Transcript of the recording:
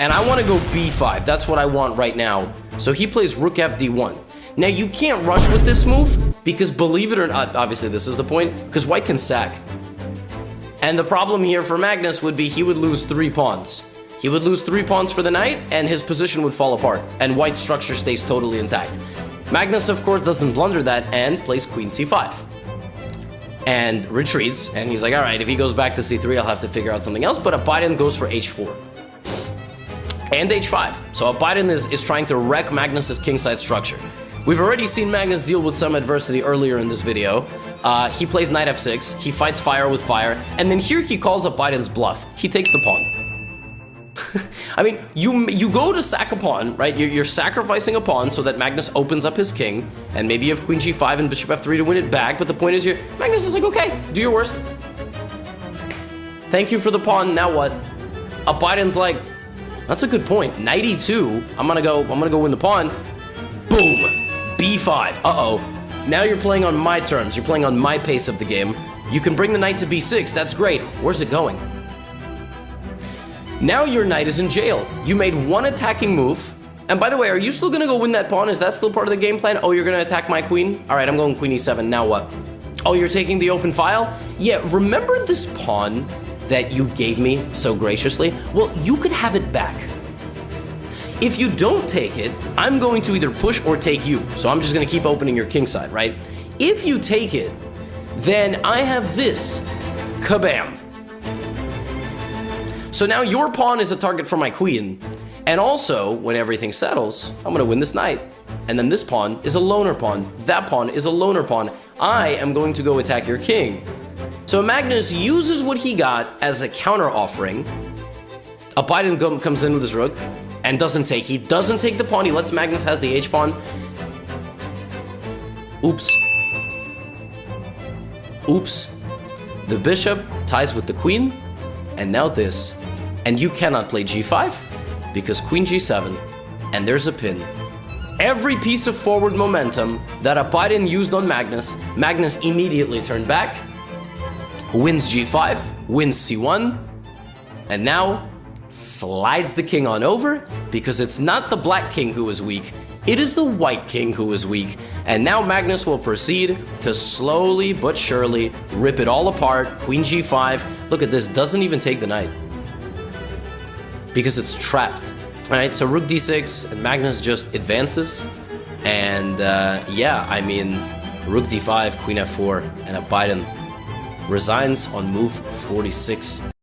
And I want to go b5. That's what I want right now. So he plays rook fd1. Now, you can't rush with this move because, believe it or not, obviously this is the point, because white can sack. And the problem here for Magnus would be he would lose 3 pawns. He would lose 3 pawns for the knight, and his position would fall apart, and white's structure stays totally intact. Magnus, of course, doesn't blunder that and plays queen c5. And retreats, and he's like, all right, if he goes back to c3, I'll have to figure out something else, but Biden goes for h4. And h5. So Biden is trying to wreck Magnus's kingside structure. We've already seen Magnus deal with some adversity earlier in this video. He plays knight f6, he fights fire with fire, and then here he calls up Biden's bluff. He takes the pawn. I mean, you go to sack a pawn, right? You're sacrificing a pawn so that Magnus opens up his king, and maybe you have queen g5 and bishop f3 to win it back, but the point is Magnus is like, okay, do your worst. Thank you for the pawn, now what? Biden's like, that's a good point. Knight e2. I'm gonna go win the pawn. Boom. b5. Uh-oh. Now you're playing on my terms. You're playing on my pace of the game. You can bring the knight to b6. That's great. Where's it going? Now your knight is in jail. You made one attacking move. And by the way, are you still gonna go win that pawn? Is that still part of the game plan? Oh, you're gonna attack my queen? All right, I'm going queen e7. Now what? Oh, you're taking the open file? Yeah, remember this pawn that you gave me so graciously? Well, you could have it back. If you don't take it, I'm going to either push or take you. So I'm just gonna keep opening your king side, right? If you take it, then I have this. Kabam. So now your pawn is a target for my queen. And also, when everything settles, I'm gonna win this knight. And then this pawn is a loner pawn. That pawn is a loner pawn. I am going to go attack your king. So Magnus uses what he got as a counter offering. Biden comes in with his rook and doesn't take. He doesn't take the pawn. He lets Magnus has the h pawn. Oops. Oops. The bishop ties with the queen. And now this. And you cannot play g5 because queen g7. And there's a pin. Every piece of forward momentum that Biden used on Magnus, Magnus immediately turned back. Wins g5, wins c1, and now slides the king on over because it's not the black king who is weak, it is the white king who is weak. And now Magnus will proceed to slowly but surely rip it all apart. Queen g5, look at this, doesn't even take the knight because it's trapped. All right, so rook d6 and Magnus just advances. And yeah, I mean, rook d5, queen f4, and Biden resigns on move 46.